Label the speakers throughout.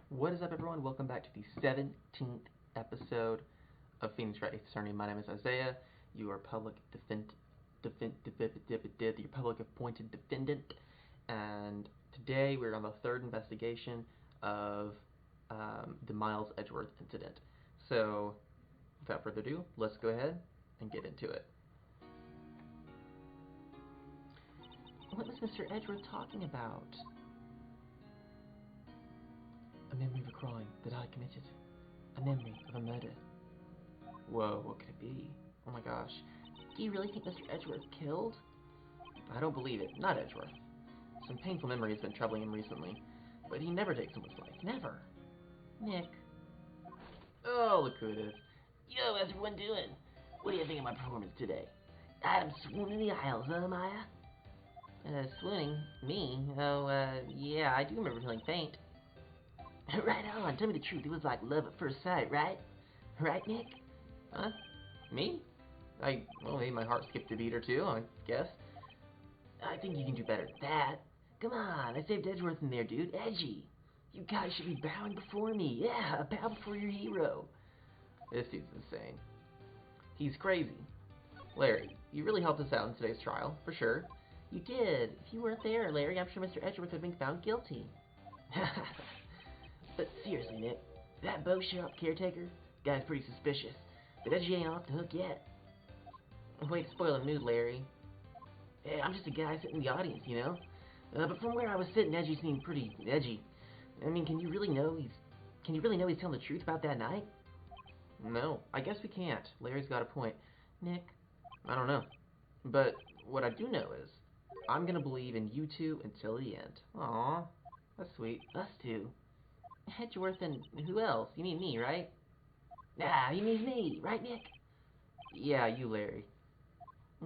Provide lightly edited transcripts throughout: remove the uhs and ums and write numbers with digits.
Speaker 1: What is up, everyone? Welcome back to the 17th episode of Phoenix Wright Attorney. My name is Isaiah. You are your public appointed defendant, and today we're on the third investigation of the Miles Edgeworth incident. So, without further ado, let's go ahead and get into it. What was Mr. Edgeworth talking about? A memory of a crime that I committed. A memory of a murder. Whoa, what could it be? Oh my gosh. Do you really think Mr. Edgeworth killed? I don't believe it. Not Edgeworth. Some painful memory has been troubling him recently, but he never takes someone's life. Never. Nick. Oh, look who it is.
Speaker 2: Yo, how's everyone doing? What do you think of my performance today? I'm swooning the aisles, huh, Maya?
Speaker 1: Swooning? Me? Oh, yeah, I do remember feeling faint.
Speaker 2: Right on, tell me the truth, it was like love at first sight, right? Right, Nick?
Speaker 1: Huh? Me? Well, maybe my heart skipped a beat or two, I guess.
Speaker 2: I think you can do better than that. Come on, I saved Edgeworth in there, dude. Edgy. You guys should be bowing before me. Yeah, bow before your hero.
Speaker 1: This dude's insane. He's crazy. Larry, you really helped us out in today's trial, for sure.
Speaker 2: You did. If you weren't there, Larry, I'm sure Mr. Edgeworth would have been found guilty. But seriously, Nick, that Beau Shop caretaker, guy's pretty suspicious. But Edgy ain't off the hook yet.
Speaker 1: Way to spoil the mood, Larry.
Speaker 2: Hey, I'm just a guy sitting in the audience, you know? But from where I was sitting, Edgy seemed pretty edgy. I mean, can you really know he's telling the truth about that night?
Speaker 1: No, I guess we can't. Larry's got a point. Nick, I don't know. But what I do know is, I'm gonna believe in you two until the end. Aw, that's sweet.
Speaker 2: Us two.
Speaker 1: Edgeworth and who else? You mean me, right?
Speaker 2: Nah, he means me, right, Nick?
Speaker 1: Yeah, you, Larry.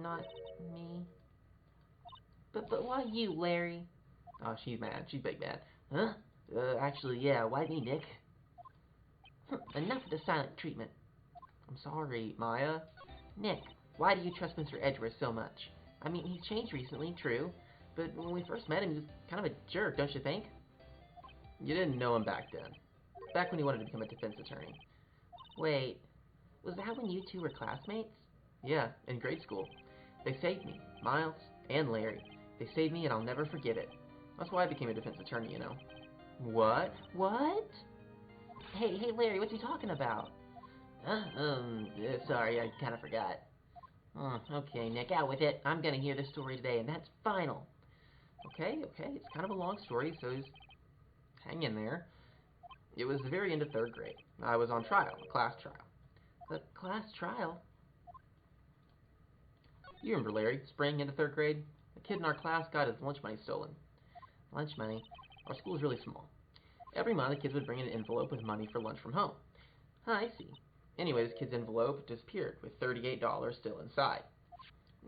Speaker 2: Not me.
Speaker 1: But why you, Larry? Oh, she's mad. She's big mad.
Speaker 2: Huh? Actually, yeah, why me, Nick?
Speaker 1: Enough of the silent treatment. I'm sorry, Maya. Nick, why do you trust Mr. Edgeworth so much? I mean, he's changed recently, true, but when we first met him, he was kind of a jerk, don't you think? You didn't know him back then. Back when he wanted to become a defense attorney. Wait, was that when you two were classmates? Yeah, in grade school. They saved me, Miles and Larry. They saved me and I'll never forget it. That's why I became a defense attorney, you know. What?
Speaker 2: What?
Speaker 1: Hey, Larry, what you talking about?
Speaker 2: Sorry, I kind of forgot.
Speaker 1: Okay, Nick, out with it. I'm gonna hear this story today, and that's final. Okay, it's kind of a long story, so just hang in there. It was the very end of third grade. I was on trial, a class trial.
Speaker 2: A class trial?
Speaker 1: You remember Larry, spring into third grade? A kid in our class got his lunch money stolen.
Speaker 2: Lunch money?
Speaker 1: Our school is really small. Every month, the kids would bring an envelope with money for lunch from home.
Speaker 2: I see.
Speaker 1: Anyway, this kid's envelope disappeared with $38 still inside.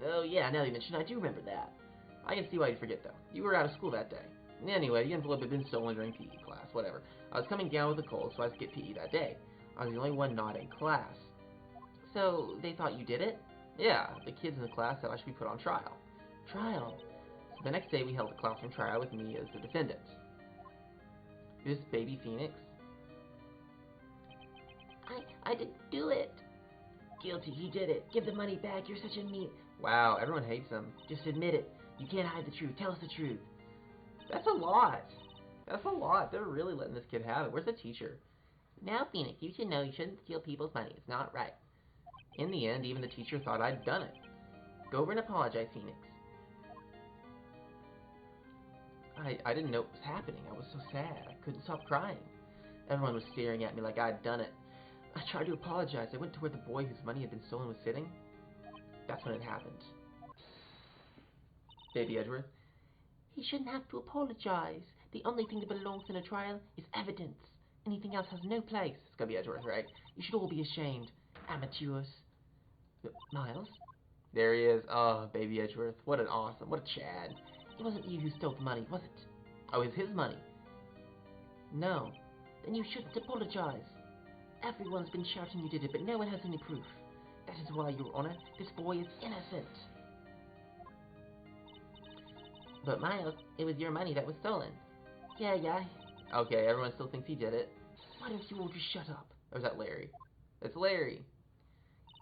Speaker 2: Oh yeah, now you mention, I do remember that.
Speaker 1: I can see why you forget, though. You were out of school that day. Anyway, the envelope had been stolen during PE class, whatever. I was coming down with a cold, so I skipped PE that day. I was the only one not in class.
Speaker 2: So, they thought you did it?
Speaker 1: Yeah, the kids in the class said I should be put on trial.
Speaker 2: Trial?
Speaker 1: So the next day we held a classroom trial with me as the defendant. This baby Phoenix.
Speaker 2: I didn't do it. Guilty, he did it. Give the money back, you're such a mean...
Speaker 1: Wow, everyone hates him.
Speaker 2: Just admit it. You can't hide the truth. Tell us the truth.
Speaker 1: That's a lot. That's a lot. They're really letting this kid have it. Where's the teacher?
Speaker 2: Now, Phoenix, you should know you shouldn't steal people's money. It's not right.
Speaker 1: In the end, even the teacher thought I'd done it. Go over and apologize, Phoenix. I didn't know what was happening. I was so sad. I couldn't stop crying. Everyone was staring at me like I'd done it. I tried to apologize. I went to where the boy whose money had been stolen was sitting. That's when it happened. Baby Edgeworth?
Speaker 2: He shouldn't have to apologize. The only thing that belongs in a trial is evidence. Anything else has no place.
Speaker 1: It's gonna be Edgeworth, right?
Speaker 2: You should all be ashamed. Amateurs. Miles?
Speaker 1: There he is. Oh, baby Edgeworth. What a Chad.
Speaker 2: It wasn't you who stole the money, was it?
Speaker 1: Oh, it's his money.
Speaker 2: No. Then you shouldn't apologize. Everyone's been shouting you did it, but no one has any proof. That is why, Your Honor, this boy is innocent. But Miles, it was your money that was stolen. Yeah,
Speaker 1: Okay, everyone still thinks he did it. Why don't you all just shut up? Or is that Larry? It's Larry.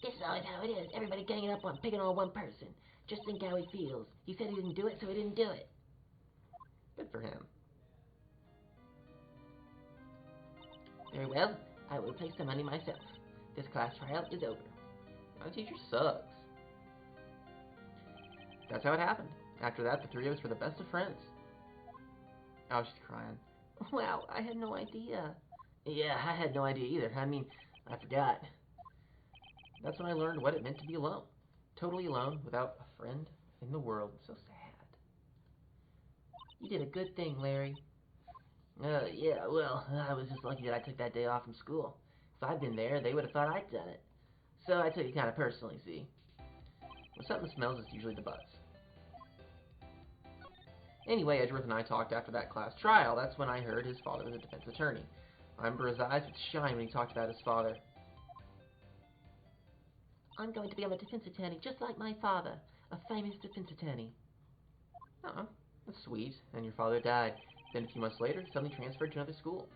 Speaker 2: This is always how it is. Everybody ganging up on picking on one person. Just think how he feels. He said he didn't do it, so he didn't do it.
Speaker 1: Good for him.
Speaker 2: Very well. I will place the money myself. This class trial is over.
Speaker 1: My teacher sucks. That's how it happened. After that, the three of us were the best of friends. Oh, she's crying.
Speaker 2: Wow, I had no idea. Yeah, I had no idea either. I mean, I forgot.
Speaker 1: That's when I learned what it meant to be alone. Totally alone, without a friend in the world. So sad.
Speaker 2: You did a good thing, Larry. Yeah, well, I was just lucky that I took that day off from school. If I'd been there, they would have thought I'd done it. So I took it kind of personally, see?
Speaker 1: When something smells, it's usually the buzz. Anyway, Edgeworth and I talked after that class trial. That's when I heard his father was a defense attorney. I remember his eyes would shine when he talked about his father.
Speaker 2: I'm going to be a defense attorney just like my father, a famous defense attorney.
Speaker 1: Oh, that's sweet. And your father died. Then a few months later, he suddenly transferred to another school.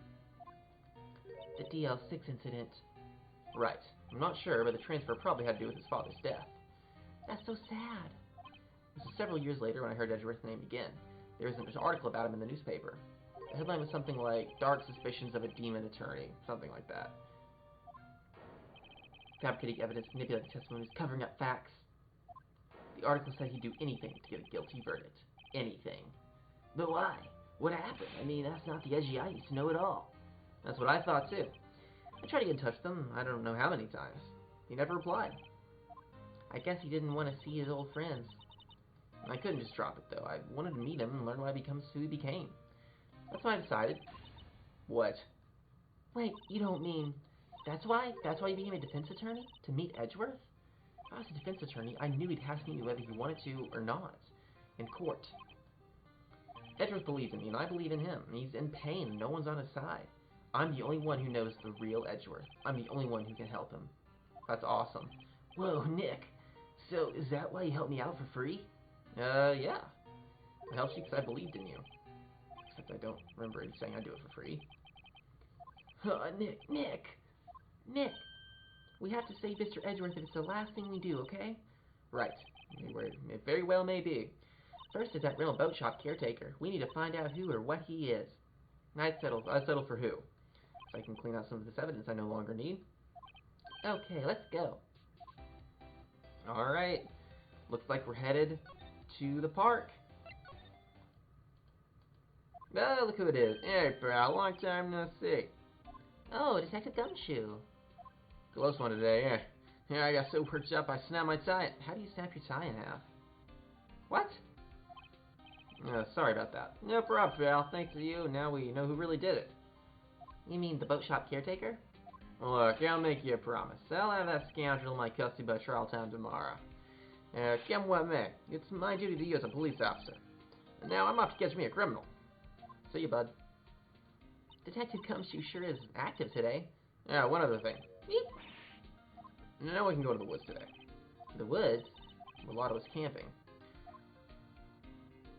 Speaker 2: The DL6 incident.
Speaker 1: Right. I'm not sure, but the transfer probably had to do with his father's death.
Speaker 2: That's so sad.
Speaker 1: This was several years later when I heard Edgeworth's name again. There was an article about him in the newspaper. The headline was something like, Dark Suspicions of a Demon Attorney. Something like that. Fabricating evidence, manipulating testimonies, covering up facts. The article said he'd do anything to get a guilty verdict. Anything.
Speaker 2: But why? What happened? I mean, that's not the Edgy I used to know at all.
Speaker 1: That's what I thought, too. I tried to get in touch with him, I don't know how many times. He never replied.
Speaker 2: I guess he didn't want to see his old friends.
Speaker 1: I couldn't just drop it, though. I wanted to meet him and learn why he becomes who he became. That's why I decided. What?
Speaker 2: Wait, you don't mean... That's why? That's why you became a defense attorney? To meet Edgeworth?
Speaker 1: If I was a defense attorney, I knew he'd have to meet me whether he wanted to or not. In court. Edgeworth believes in me, and I believe in him. He's in pain, and no one's on his side. I'm the only one who knows the real Edgeworth. I'm the only one who can help him. That's awesome.
Speaker 2: Whoa, Nick. So, is that why you helped me out for free?
Speaker 1: Yeah. I helped you because I believed in you. Except I don't remember you saying I'd do it for free.
Speaker 2: Nick! We have to save Mr. Edgeworth if it's the last thing we do, okay?
Speaker 1: Right. It very well may be.
Speaker 2: First is that rental boat shop caretaker. We need to find out who or what he is.
Speaker 1: I'd settle for who. So I can clean out some of this evidence I no longer need.
Speaker 2: Okay, let's go.
Speaker 1: Alright. Looks like we're headed to the park. Oh, look who it is. Hey, pal, long time no see.
Speaker 2: Oh, Detective Gumshoe.
Speaker 1: Close one today, yeah. Yeah, I got so perched up I snapped my tie. How do you snap your tie in half? What? Sorry about that. No problem, pal. Thanks to you, now we know who really did it.
Speaker 2: You mean the boat shop caretaker?
Speaker 1: Look, I'll make you a promise. I'll have that scoundrel in my custody by trial time tomorrow. Come what may. It's my duty to you as a police officer. And now I'm off to catch me a criminal. See you, bud.
Speaker 2: Detective Gumshoe sure is active today.
Speaker 1: Yeah, one other thing. Now we can go to the woods today.
Speaker 2: The woods?
Speaker 1: A lot of us camping.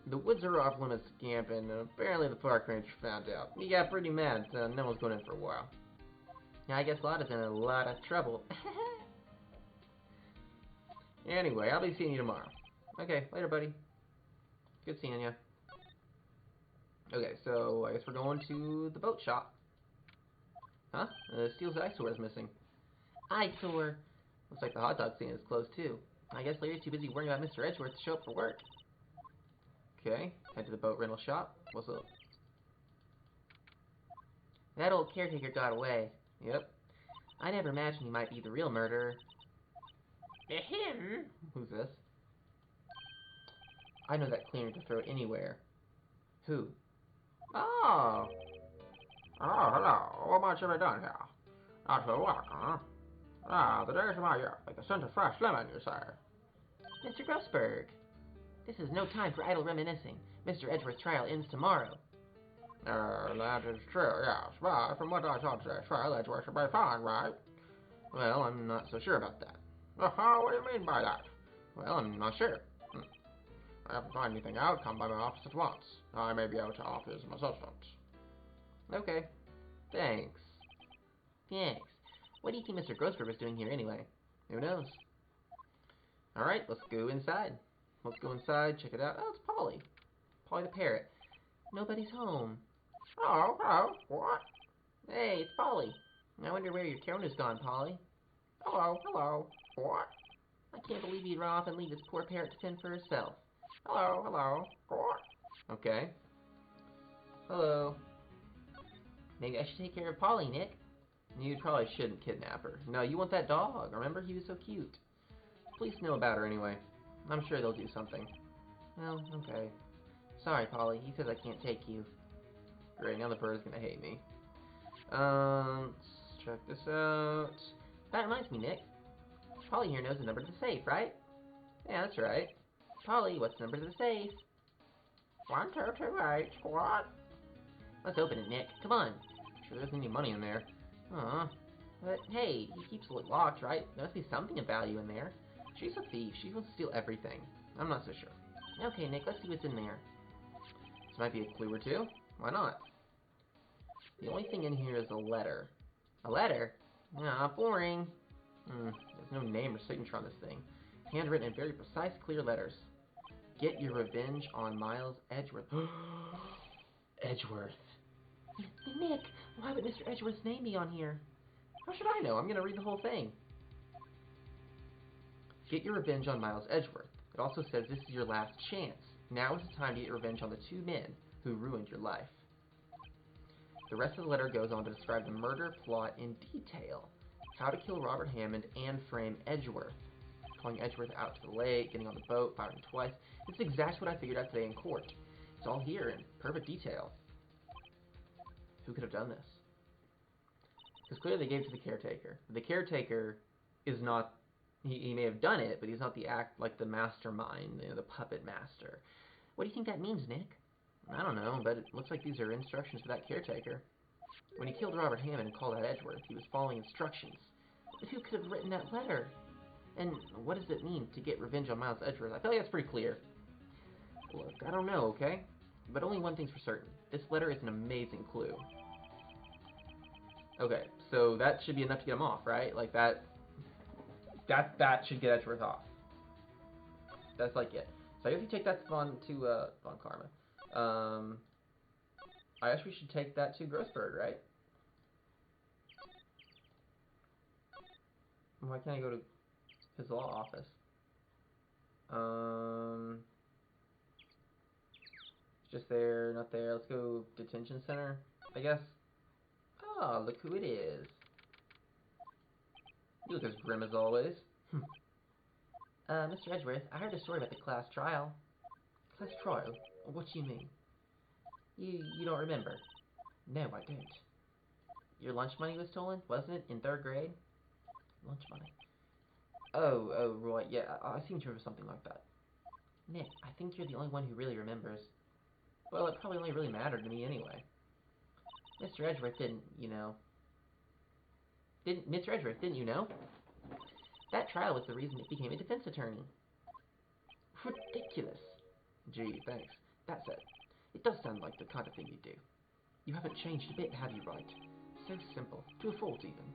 Speaker 1: The woods are off limits to camping, and apparently the park ranger found out. He got pretty mad, so no one's going in for a while.
Speaker 2: Yeah, I guess Lotta's in a lot of trouble.
Speaker 1: Anyway, I'll be seeing you tomorrow. Okay, later, buddy. Good seeing you. Okay, so I guess we're going to the boat shop. Huh? Steel's eyesore is missing.
Speaker 2: Eyesore.
Speaker 1: Looks like the hot dog stand is closed too. I guess Larry's too busy worrying about Mr. Edgeworth to show up for work. Okay, head to the boat rental shop. What's up?
Speaker 2: That old caretaker got away.
Speaker 1: Yep.
Speaker 2: I never imagined he might be the real murderer.
Speaker 1: Him? Who's this? I know that cleaner to throw anywhere. Who? Oh! Oh, hello. What much have I done here? Not so well, huh? Ah, the days of my youth, like the scent of fresh lemon, you say.
Speaker 2: Mr. Grossberg, this is no time for idle reminiscing. Mr. Edgeworth's trial ends tomorrow.
Speaker 1: That is true, yes, but from what I saw today's trial, Edgeworth should be fine, right? Well, I'm not so sure about that. What do you mean by that? Well, I'm not sure. If I haven't found anything out, come by my office at once. I may be able to offer you some assistance. Okay. Thanks. Thanks. What do you think Mr. Grossberg was doing here anyway? Who knows? Alright, let's go inside. Let's go inside, check it out. Oh, it's Polly. Polly the parrot. Nobody's home. Oh, hello. What? Hey, it's Polly. I wonder where your tone has gone, Polly. Hello, hello. What? I can't believe you'd run off and leave this poor parrot to fend for herself. Hello, hello. What? Okay. Hello. Maybe I should take care of Polly, Nick. You probably shouldn't kidnap her. No, you want that dog. Remember, he was so cute. Police know about her anyway. I'm sure they'll do something. Well, okay. Sorry, Polly. He says I can't take you. Great, now the bird's gonna hate me. Let's check this out. That reminds me, Nick. Polly here knows the number to the safe, right? Yeah, that's right. Polly, what's the number to the safe? 1228. What? Let's open it, Nick. Come on. Sure there isn't any money in there. Aw. But hey, he keeps it locked, right? There must be something of value in there. She's a thief. She wants to steal everything. I'm not so sure. Okay, Nick, let's see what's in there. This might be a clue or two. Why not? The only thing in here is a letter. A letter? Ah, boring. There's no name or signature on this thing. Handwritten in very precise, clear letters. Get your revenge on Miles Edgeworth. Edgeworth. Nick, why would Mr. Edgeworth's name be on here? How should I know? I'm gonna read the whole thing. Get your revenge on Miles Edgeworth. It also says this is your last chance. Now is the time to get revenge on the two men who ruined your life. The rest of the letter goes on to describe the murder plot in detail. How to kill Robert Hammond and frame Edgeworth. Calling Edgeworth out to the lake, getting on the boat, firing twice. This is exactly what I figured out today in court. It's all here in perfect detail. Who could have done this? Because clearly they gave it to the caretaker. The caretaker is not... He may have done it, but he's not the mastermind, the puppet master. What do you think that means, Nick? I don't know, but it looks like these are instructions for that caretaker. When he killed Robert Hammond and called out Edgeworth, he was following instructions. But who could have written that letter? And what does it mean to get revenge on Miles Edgeworth? I feel like that's pretty clear. Look, I don't know, okay? But only one thing's for certain. This letter is an amazing clue. Okay, so that should be enough to get him off, right? Like, that should get Edgeworth off. That's like it. So I guess we take that Von Karma. I guess we should take that to Grossberg, right? Why can't I go to his law office? Just there, not there. Let's go detention center, I guess. Oh, look who it is. You look as grim as always. Mr. Edgeworth, I heard a story about the class trial. Class trial? What do you mean? You don't remember? No, I don't. Your lunch money was stolen, wasn't it, in 3rd grade? Lunch money? Oh, right, yeah, I seem to remember something like that. Nick, I think you're the only one who really remembers. Well, it probably only really mattered to me anyway. Mr. Edgeworth didn't, you know. Mr. Edgeworth, didn't you know? That trial was the reason Nick became a defense attorney. Ridiculous. Gee, thanks. That said, it does sound like the kind of thing you do. You haven't changed a bit, have you, Wright? So simple. To a fault, even.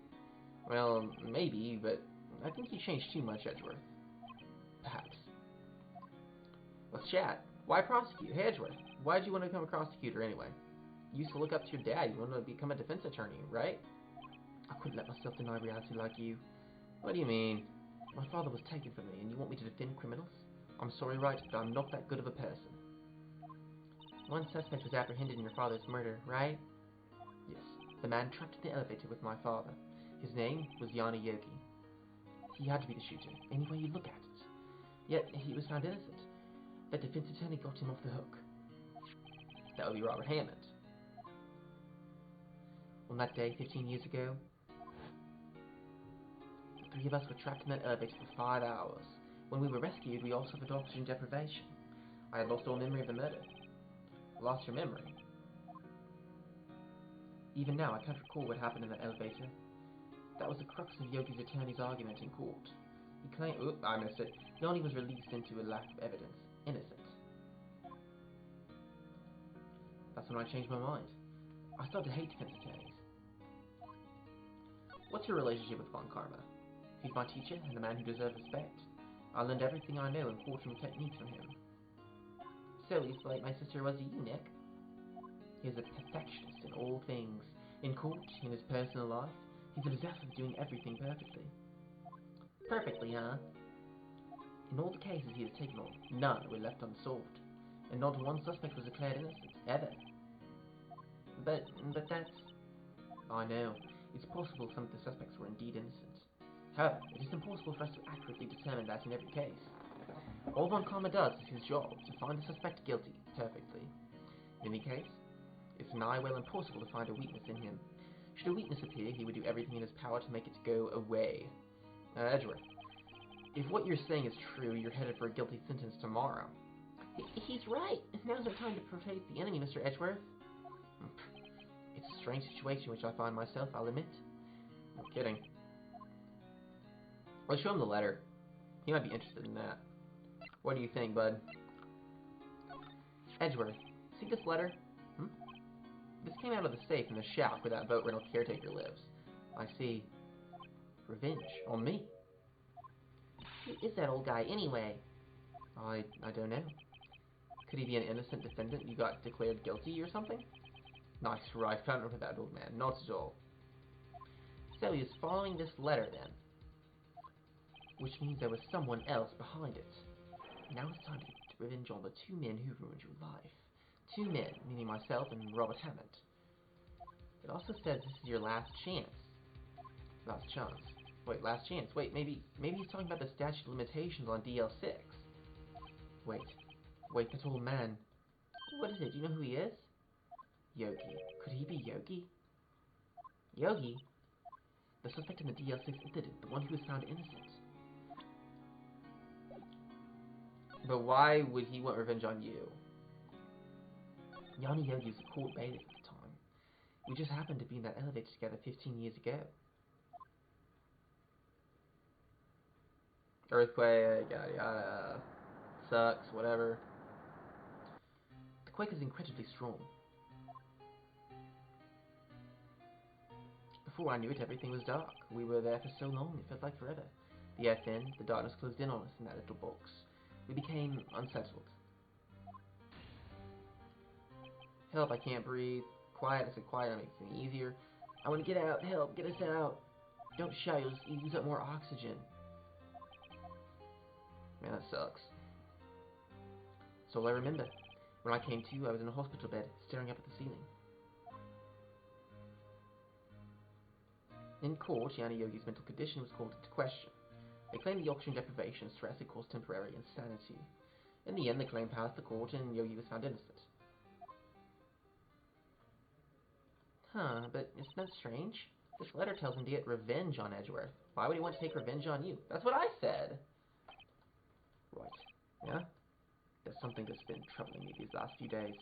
Speaker 1: Well, maybe, but I think you changed too much, Edgeworth. Perhaps. Let's chat. Why prosecute? Hey, Edgeworth, why did you want to become a prosecutor anyway? You used to look up to your dad. You wanted to become a defense attorney, right? I couldn't let myself deny reality like you. What do you mean? My father was taken from me, and you want me to defend criminals? I'm sorry, Wright, but I'm not that good of a person. One suspect was apprehended in your father's murder, right? Yes, the man trapped in the elevator with my father. His name was Yana Yogi. He had to be the shooter, any way you look at it. Yet, he was found innocent. The defense attorney got him off the hook. That would be Robert Hammond. On that day, 15 years ago, the 3 of us were trapped in that elevator for 5 hours. When we were rescued, we all suffered oxygen deprivation. I had lost all memory of the murder. Lost your memory? Even now, I can't recall what happened in that elevator. That was the crux of Yogi's attorney's argument in court. He claimed... Oop, I missed it. Yanni was released into a lack of evidence. Innocent. That's when I changed my mind. I start to hate defense attorneys. What's your relationship with Von Karma? He's my teacher and the man who deserves respect. I learned everything I know in courtroom techniques from him. So he's like my sister was to you, Nick. He is a perfectionist in all things. In court, in his personal life, he's obsessed with doing everything perfectly. Perfectly, huh? In all the cases he has taken on, none were left unsolved, and not one suspect was declared innocent, ever. But that's... I know. It's possible some of the suspects were indeed innocent. However, it is impossible for us to accurately determine that in every case. All Von Karma does is his job, to find the suspect guilty, perfectly. In any case, it's nigh well impossible to find a weakness in him. Should a weakness appear, he would do everything in his power to make it go away. Edgeworth, if what you're saying is true, you're headed for a guilty sentence tomorrow. He's right. Now's the time to face the enemy, Mr. Edgeworth. It's a strange situation in which I find myself, I'll admit. No kidding. Let's show him the letter. He might be interested in that. What do you think, bud? Edgeworth, see this letter? This came out of the safe in the shack where that boat rental caretaker lives. I see. Revenge on me. Who is that old guy, anyway? I don't know. Could he be an innocent defendant you got declared guilty or something? Nice, right. I don't know that old man. Not at all. So he is following this letter, then. Which means there was someone else behind it. Now it's time to get revenge on the two men who ruined your life. Two men, meaning myself and Robert Hammond. It also says this is your last chance. Last chance. Wait, last chance. Wait, maybe he's talking about the statute of limitations on DL6. Wait, that old man. What is it? Do you know who he is? Yogi. Could he be Yogi? Yogi? The suspect in the DL6 incident, the one who was found innocent. But why would he want revenge on you? Yanni Yogi was a court bailiff at the time. We just happened to be in that elevator together 15 years ago. Earthquake, yada yada. Sucks, whatever. The quake is incredibly strong. Before I knew it, everything was dark. We were there for so long, it felt like forever. The air thinned, the darkness closed in on us in that little box. We became unsettled. Help, I can't breathe. Quiet, I said quiet, that makes it easier. I want to get out, help, get us out. Don't shout, you'll use up more oxygen. Man, that sucks. So all I remember. When I came to, I was in a hospital bed, staring up at the ceiling. In court, Yanni Yogi's mental condition was called into question. They claimed the oxygen deprivation and stress had caused temporary insanity. In the end, the claim passed the court and Yogi was found innocent. Huh, but isn't that strange? This letter tells him to get revenge on Edgeworth. Why would he want to take revenge on you? That's what I said! Right. Yeah? There's something that's been troubling me these last few days.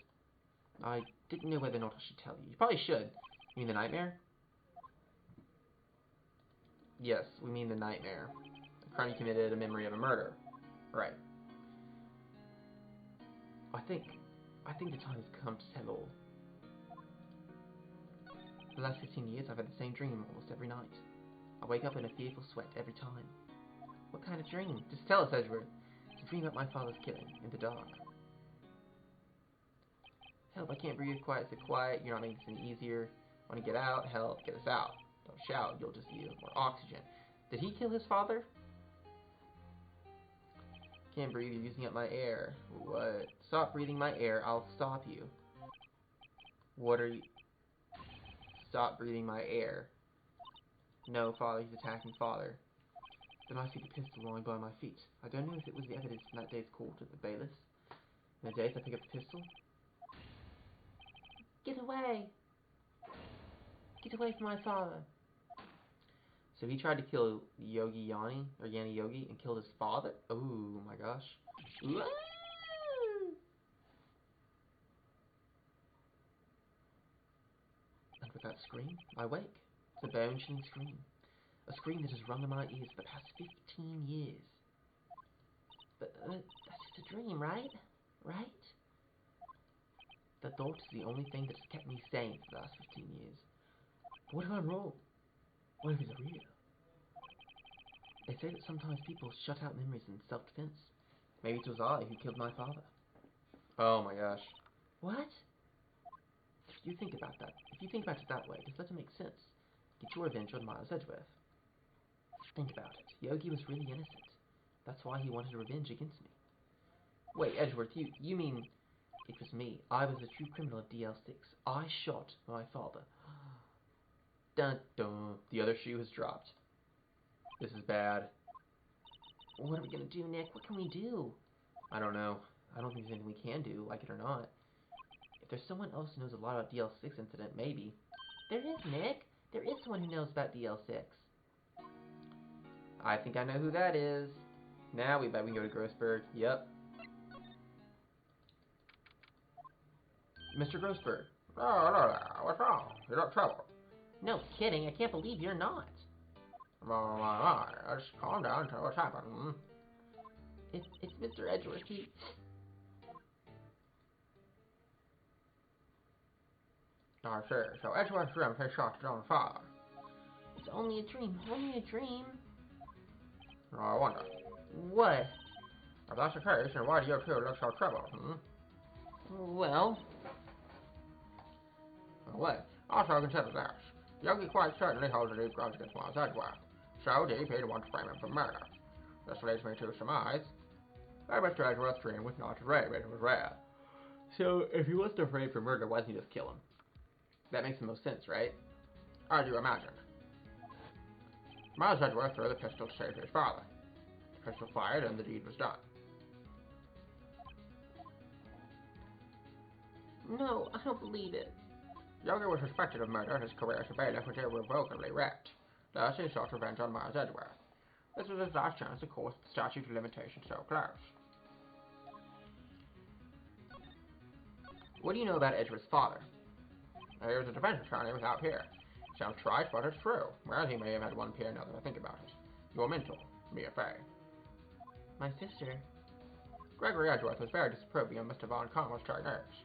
Speaker 1: I didn't know whether or not I should tell you. You probably should. You mean the nightmare? Yes, we mean the nightmare. A crime you committed, a memory of a murder. Right. I think the time has come to tell all. For the last 15 years, I've had the same dream almost every night. I wake up in a fearful sweat every time. What kind of dream? Just tell us, Edgeworth. It's a dream about my father's killing, in the dark. Help, I can't breathe. Quiet, so quiet. You're not making this any easier. Want to get out? Help, get us out. Don't shout, you'll just use more oxygen. Did he kill his father? Can't breathe, you're using up my air. What? Stop breathing my air, I'll stop you. What are you... Stop breathing my air. No, father, he's attacking father. Then I see the pistol lying by my feet. I don't know if it was the evidence from that day's court at the bailiffs. In a daze, I pick up the pistol. Get away! Get away from my father! So he tried to kill Yogi Yanni, or Yanni Yogi, and killed his father? Oh my gosh. Woo! And with that scream, I wake. It's a bone-chilling scream. A scream that has rung in my ears for the past 15 years. But that's just a dream, right? Right? The thought is the only thing that's kept me sane for the last 15 years. But what if I'm wrong? What if it's real? They say that sometimes people shut out memories in self-defense. Maybe it was I who killed my father. Oh my gosh. What? You think about that. If you think about it that way, just let it make sense. Get your revenge on Miles Edgeworth. Think about it. Yogi was really innocent. That's why he wanted revenge against me. Wait, Edgeworth, you mean it was me? I was the true criminal of DL6. I shot my father. Dun dun. The other shoe has dropped. This is bad. What are we gonna do, Nick? What can we do? I don't know. I don't think there's anything we can do, like it or not. If there's someone else who knows a lot about DL6 incident, maybe. There is, Nick. There is someone who knows about DL6. I think I know who that is. Now we bet we can go to Grossberg. Yep. Mr. Grossberg.
Speaker 3: Oh, hello there. What's wrong? You got trouble?
Speaker 1: No kidding. I can't believe you're not.
Speaker 3: My. Let's calm down and tell what's happened.
Speaker 1: It's Mr. Edgeworth.
Speaker 3: I see. So Edgeworth's room he shot his own father.
Speaker 1: It's only a dream. Only a dream.
Speaker 3: I wonder.
Speaker 1: What?
Speaker 3: If that's the case, then why do you two look so troubled,
Speaker 1: Well...
Speaker 3: What? Also consider this. Yogi quite certainly holds a deep grudge against Miles Edgeworth. So deep he'd want to frame him for murder. This leads me to surmise that Mr. Edgeworth's dream was not as rape, it was rare.
Speaker 1: So, if he was to frame for murder, why didn't he just kill him? That makes the most sense, right?
Speaker 3: As you imagined. Miles Edgeworth threw the pistol to save his father. The pistol fired and the deed was done.
Speaker 1: No, I don't believe it.
Speaker 3: Yogi was suspected of murder and his career as a bailiff was irrevocably wrecked. Thus, he sought revenge on Miles Edgeworth. This was his last chance, of course, with the statute of limitations so close.
Speaker 1: What do you know about Edgeworth's father?
Speaker 3: He was a defense attorney without peer. Sounds trite, but it's true. Well, he may have had one peer now that I think about it. Your mentor, Mia Fey.
Speaker 1: My sister.
Speaker 3: Gregory Edgeworth was very disapproving of Mr. Von Connor's techniques.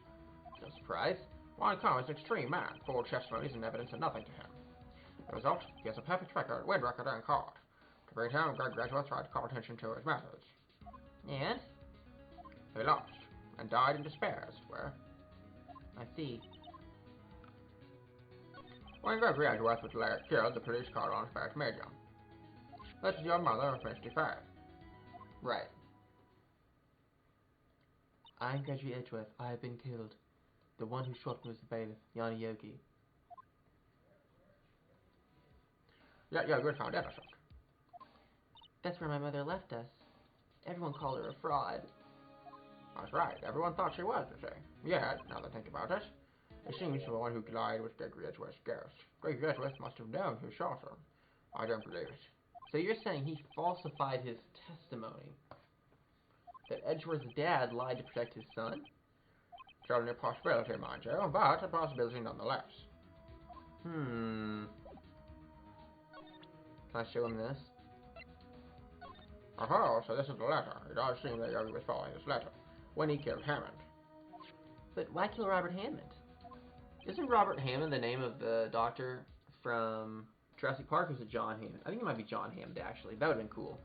Speaker 1: No surprise.
Speaker 3: Von Connor is an extreme man. Full testimonies and evidence are nothing to him. The result, he has a perfect record, win record in court. To bring him, Gregory Edgeworth tried to call attention to his methods.
Speaker 1: And?
Speaker 3: He lost, and died in despair, as it were.
Speaker 1: I see.
Speaker 3: When Gregory Edgeworth was killed, the police called on Ferris Medium. This is your mother, Misty Fay.
Speaker 1: Right. I'm Gregory Edgeworth. I have been killed. The one who shot me was the bailiff, Yanni Yogi.
Speaker 3: Yeah, Yogi found innocent.
Speaker 1: That's where my mother left us. Everyone called her a fraud.
Speaker 3: That's right. Everyone thought she was, you see. Yet, now that I think about it, it seems the one who collided with Gregory Edgeworth's ghost. Gregory Edgeworth must have known who shot her. I don't believe it.
Speaker 1: So you're saying he falsified his testimony? That Edgeworth's dad lied to protect his son?
Speaker 3: It's only a possibility, mind you, but a possibility nonetheless.
Speaker 1: Can I show him this?
Speaker 3: Oh, so this is the letter. It does seem that Yogi was following this letter when he killed Hammond.
Speaker 1: But why kill Robert Hammond? Isn't Robert Hammond the name of the doctor from Jurassic Park, or is it John Hammond? I think it might be John Hammond, actually. That would have been cool.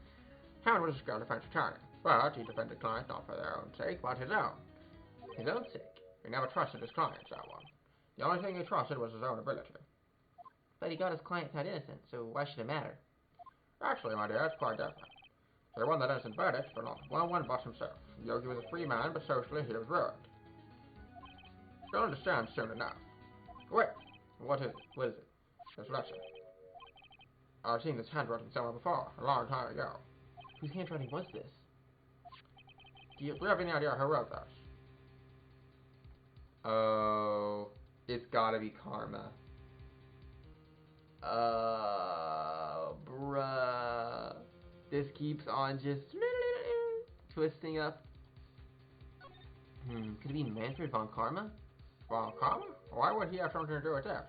Speaker 3: Hammond was a skilled defense attorney, but he defended clients not for their own sake, but his own.
Speaker 1: His own sake?
Speaker 3: He never trusted his clients, that one. The only thing he trusted was his own ability.
Speaker 1: But he got his clients out innocent, so why should it matter?
Speaker 3: Actually, my dear, it's quite different. They won that innocent verdict, but not one but himself. Yogi was a free man, but socially he was ruined. You'll understand soon enough. Wait,
Speaker 1: What is it? What is it?
Speaker 3: this letter. I've seen this handwriting somewhere before, a long time ago.
Speaker 1: Whose handwriting was this?
Speaker 3: Do you have any idea who wrote this?
Speaker 1: Oh, it's gotta be Karma. Bruh. This keeps on just twisting up. Could it be Manfred von Karma?
Speaker 3: Von Karma? Why would he have something to do with this?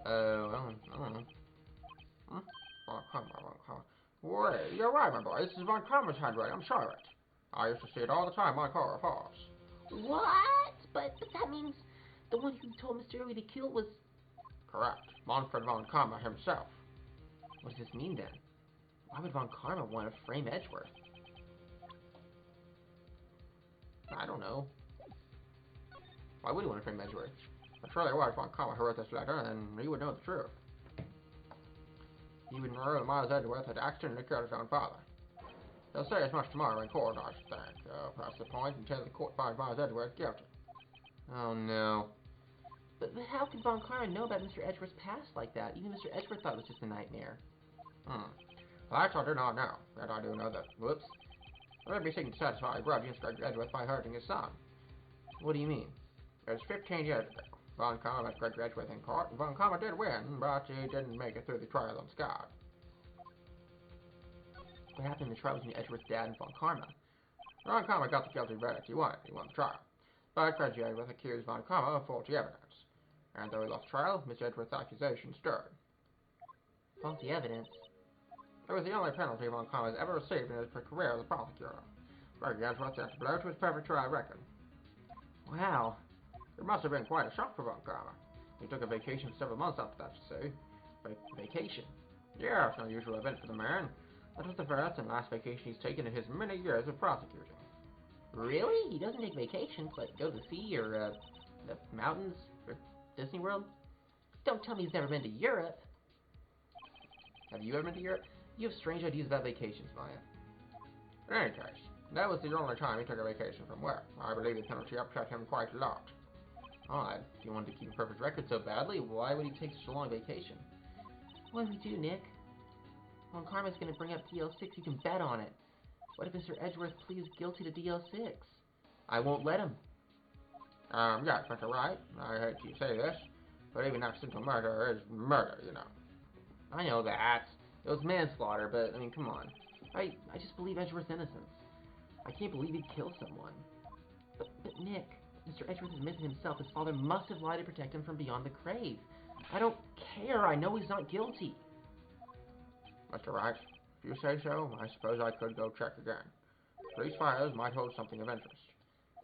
Speaker 1: Well, I don't know.
Speaker 3: Von Karma. Wait, you're right, my boy. This is Von Karma's handwriting. I'm sure of it. I used to see it all the time on horror reports.
Speaker 1: What? But that means The one who told Mr. Owie to kill was...
Speaker 3: Correct. Manfred von Karma himself.
Speaker 1: What does this mean, then? Why would von Karma want to frame Edgeworth? I don't know. Why would he want to frame Edgeworth?
Speaker 3: But surely it was von Karma who wrote this letter, and he would know the truth. He would know that Miles Edgeworth had accidentally killed his own father. They'll say as much tomorrow in court, I should think. Press the point until the court finds Miles Edgeworth guilty.
Speaker 1: Oh, no. But how could von Karma know about Mr. Edgeworth's past like that? Even Mr. Edgeworth thought it was just a nightmare.
Speaker 3: Well, that I do not know. Yet I do know that, whoops, I may be seeking to satisfy a grudge against Gregory Edgeworth by hurting his son.
Speaker 1: What do you mean?
Speaker 3: It was 15 years ago. Von Karma met Gregory Edgeworth in court, and Von Karma did win, but he didn't make it through the trial unscarred.
Speaker 1: What happened in the trial between Edgeworth's dad and von Karma?
Speaker 3: Von Karma got the guilty verdict he wanted. He won the trial. But Gregory Edgeworth accused Von Karma of faulty evidence. And though he lost trial, Mr. Edgeworth's accusation stood.
Speaker 1: Faulty evidence?
Speaker 3: It was the only penalty Von Karma has ever received in his career as a prosecutor. Gregory Edgeworth sent a blow to his perfect trial record.
Speaker 1: Wow.
Speaker 3: It must have been quite a shock for Von Karma. He took a vacation for several months after that, you see.
Speaker 1: Vacation?
Speaker 3: Yeah, it's no usual event for the man. That was the first and last vacation he's taken in his many years of prosecuting.
Speaker 1: Really? He doesn't take vacations, like go to the sea or the mountains or Disney World? Don't tell me he's never been to Europe. Have you ever been to Europe? You have strange ideas about vacations, Maya.
Speaker 3: In any case, that was the only time he took a vacation from work. I believe the penalty upset him quite a lot.
Speaker 1: Oh, if he wanted to keep a perfect record so badly, why would he take such a long vacation? What do we do, Nick? Von Karma's gonna bring up DL6, you can bet on it. What if Mr. Edgeworth pleads guilty to DL6? I won't let him.
Speaker 3: Yes, Mr. Wright, I hate to say this, but even accidental murder is murder, you know.
Speaker 1: I know that. It was manslaughter, but, I mean, come on. I just believe Edgeworth's innocence. I can't believe he'd kill someone. But Nick, Mr. Edgeworth admitted himself his father must have lied to protect him from beyond the grave. I don't care. I know he's not guilty.
Speaker 3: Mr. Wright, if you say so, I suppose I could go check again. Police files might hold something of interest.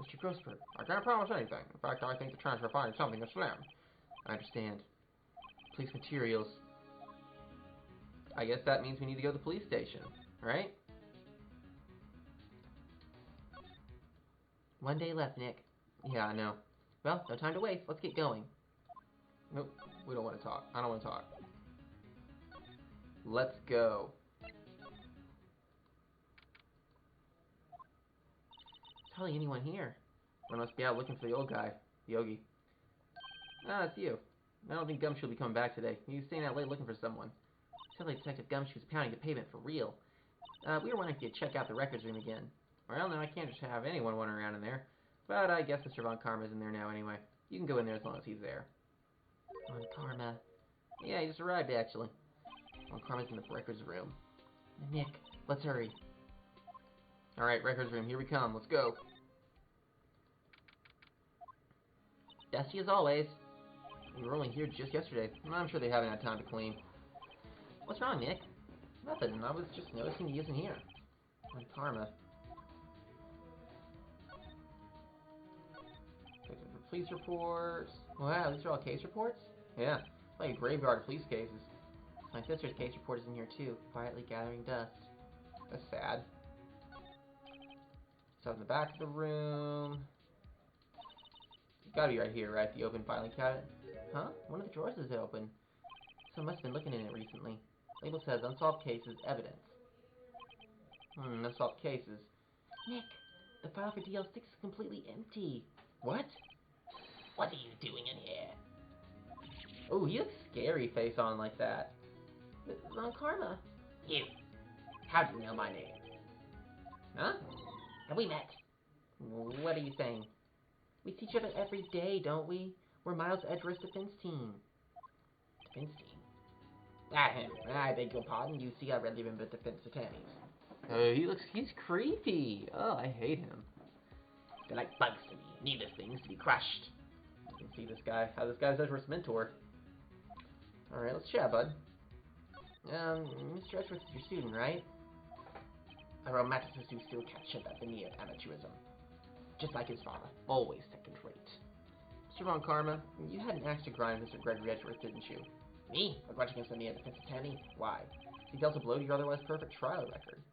Speaker 1: Mr. Grossberg,
Speaker 3: I can't promise anything. In fact, I think the chance for finding something is slim.
Speaker 1: I understand. Police materials. I guess that means we need to go to the police station, right? One day left, Nick. Yeah, I know. Well, no time to waste. Let's get going. Nope, we don't want to talk. I don't want to talk. Let's go. There's hardly anyone here. One must be out looking for the old guy, Yogi. Ah, it's you. I don't think Gumshoe will be coming back today. He's staying out late looking for someone. Sounds like Detective Gumshoe's pounding the pavement for real. We were wondering if you'd check out the records room again. Well, no, I can't just have anyone wandering around in there. But I guess Mr. Von Karma's in there now anyway. You can go in there as long as he's there. Von Karma? Yeah, he just arrived, actually. Von Karma's in the records room. Nick, let's hurry. Alright, records room, here we come. Let's go. Dusty as always. We were only here just yesterday. I'm sure they haven't had time to clean. What's wrong, Nick? Nothing. I was just noticing he isn't here. Von Karma. Police reports. Wow, these are all case reports? Yeah, like a graveyard of police cases. My sister's case report is in here too, quietly gathering dust. That's sad. So in the back of the room... It's gotta be right here, right? The open filing cabinet. Huh? One of the drawers is open. Someone must have been looking in it recently. Label says unsolved cases, evidence. Unsolved cases. Nick, the file for DL6 is completely empty. What? What are you doing in here? Oh, you have a scary face on like that. Von Karma. You. How do you know my name? Huh? Have we met? What are you saying? We see each other every day, don't we? We're Miles Edgeworth's defense team. Defense team? I beg your pardon. You see, I rarely remember defense attorneys. He's creepy. Oh, I hate him. They're like bugs to me. Needless things to be crushed. You can see this guy. How this guy's Edgeworth's mentor. Alright, let's chat, bud. Mr. Edgeworth is your student, right? A romanticist who still captured that veneer of amateurism. Just like his father, always second rate. Mr. Von Karma, you had an axe to grind Mr. Gregory Edgeworth, didn't you?
Speaker 2: Me? A grudge against me as a defense attorney? Why?
Speaker 1: He dealt a blow to your otherwise perfect trial record.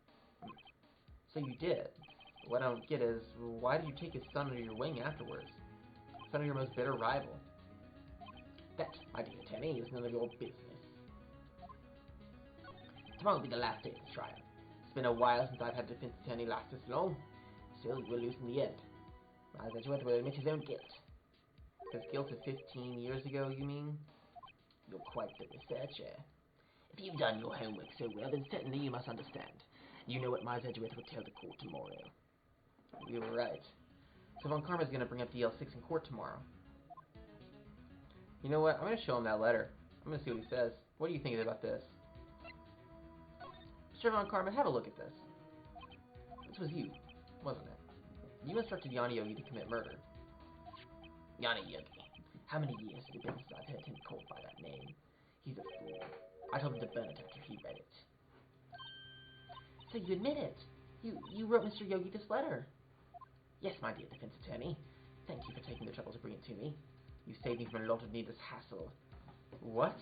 Speaker 1: So you did. What I don't get is, why did you take his son under your wing afterwards? Son of your most bitter rival.
Speaker 2: That, my dear attorney, is none of your business. Tomorrow will be the last day of the trial. It's been a while since I've had a defense attorney last this long. Still, you will lose in the end. Miles Edgeworth will admit his own guilt.
Speaker 1: His guilt of 15 years ago, you mean?
Speaker 2: You're quite the researcher. If you've done your homework so well, then certainly you must understand. You know what Miles Edgeworth will tell the court tomorrow.
Speaker 1: You were right. So Von Karma's going to bring up DL6 in court tomorrow. You know what? I'm going to show him that letter. I'm going to see what he says. What do you think about this? Mr. Von Karma, have a look at this. This was you, wasn't it? You instructed Yana Yogi to commit murder.
Speaker 2: Yana Yogi. How many years has it been since I've heard him called by that name? He's a fool. I told him to burn it after he read it.
Speaker 1: So you admit it? You wrote Mr. Yogi this letter?
Speaker 2: Yes, my dear defense attorney. Thank you for taking the trouble to bring it to me. You saved me from a lot of needless hassle.
Speaker 1: What?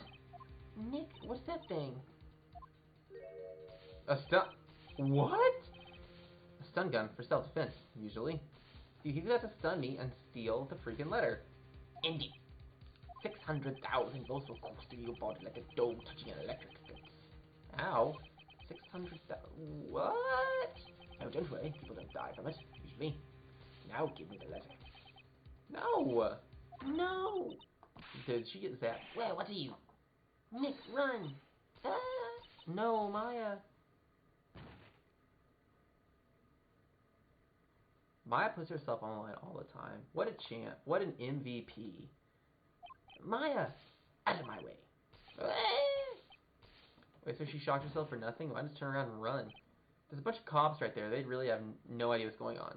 Speaker 2: Nick, what's that thing?
Speaker 1: A stun... What? A stun gun for self-defense, usually. You use that to stun me and steal the freaking letter.
Speaker 2: Indeed. 600,000 volts will course through your body like a dome touching an electric fence.
Speaker 1: Ow. 600,000... What?
Speaker 2: Oh, don't worry. People don't die from it, usually. Now give me the letter.
Speaker 1: No!
Speaker 2: No!
Speaker 1: Did she get zapped?
Speaker 2: Where? What are you? Nick, run! Ah!
Speaker 1: No, Maya. Maya puts herself online all the time. What a champ. What an MVP. Maya!
Speaker 2: Out of my way. Ah!
Speaker 1: Wait, so she shocked herself for nothing? Why not just turn around and run? There's a bunch of cops right there. They really have no idea what's going on.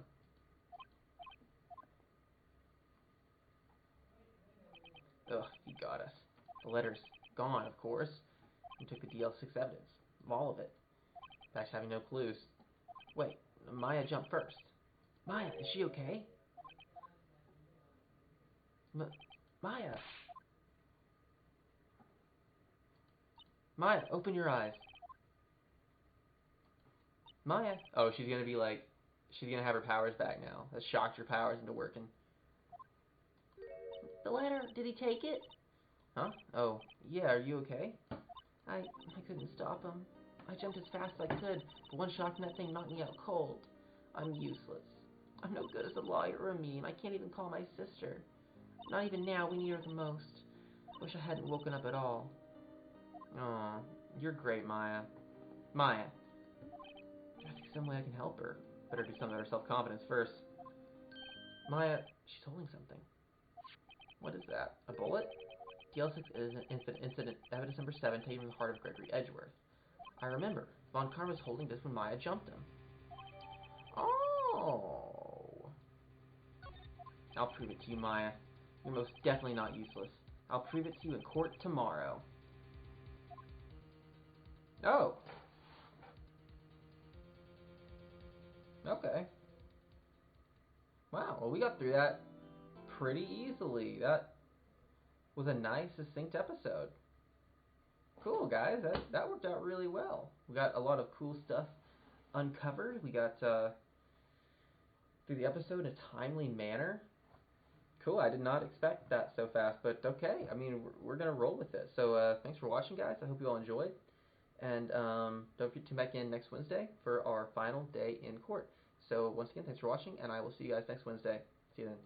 Speaker 1: Ugh, you got us. The letter's gone, of course. You took the DL6 evidence. Of all of it. In fact, having no clues. Wait, Maya jumped first. Maya, is she okay? Maya! Maya, open your eyes. Maya! Oh, she's gonna be like... She's gonna have her powers back now. That shocked her powers into working.
Speaker 2: The letter, did he take it?
Speaker 1: Huh? Oh, yeah, are you okay?
Speaker 2: I couldn't stop him. I jumped as fast as I could, but one shot from that thing knocked me out cold. I'm useless. I'm no good as a lawyer or a meme. I can't even call my sister. Not even now, we need her the most. Wish I hadn't woken up at all.
Speaker 1: Aw, you're great, Maya. Maya. I think some way I can help her. Better do something with her self-confidence first. Maya, she's holding something. What is that? A bullet? DL6 is an incident evidence number 7 taken from the heart of Gregory Edgeworth. I remember. Von Karma was holding this when Maya jumped him. Oh. I'll prove it to you, Maya. You're most definitely not useless. I'll prove it to you in court tomorrow. Oh. Okay. Wow, well, we got through that pretty easily. That was a nice, succinct episode. Cool, guys. That worked out really well. We got a lot of cool stuff uncovered. We got through the episode in a timely manner. Cool, I did not expect that so fast, but okay. I mean, we're going to roll with it. So thanks for watching, guys. I hope you all enjoyed. And don't forget to tune back in next Wednesday for our final day in court. So once again, thanks for watching, and I will see you guys next Wednesday. See you then.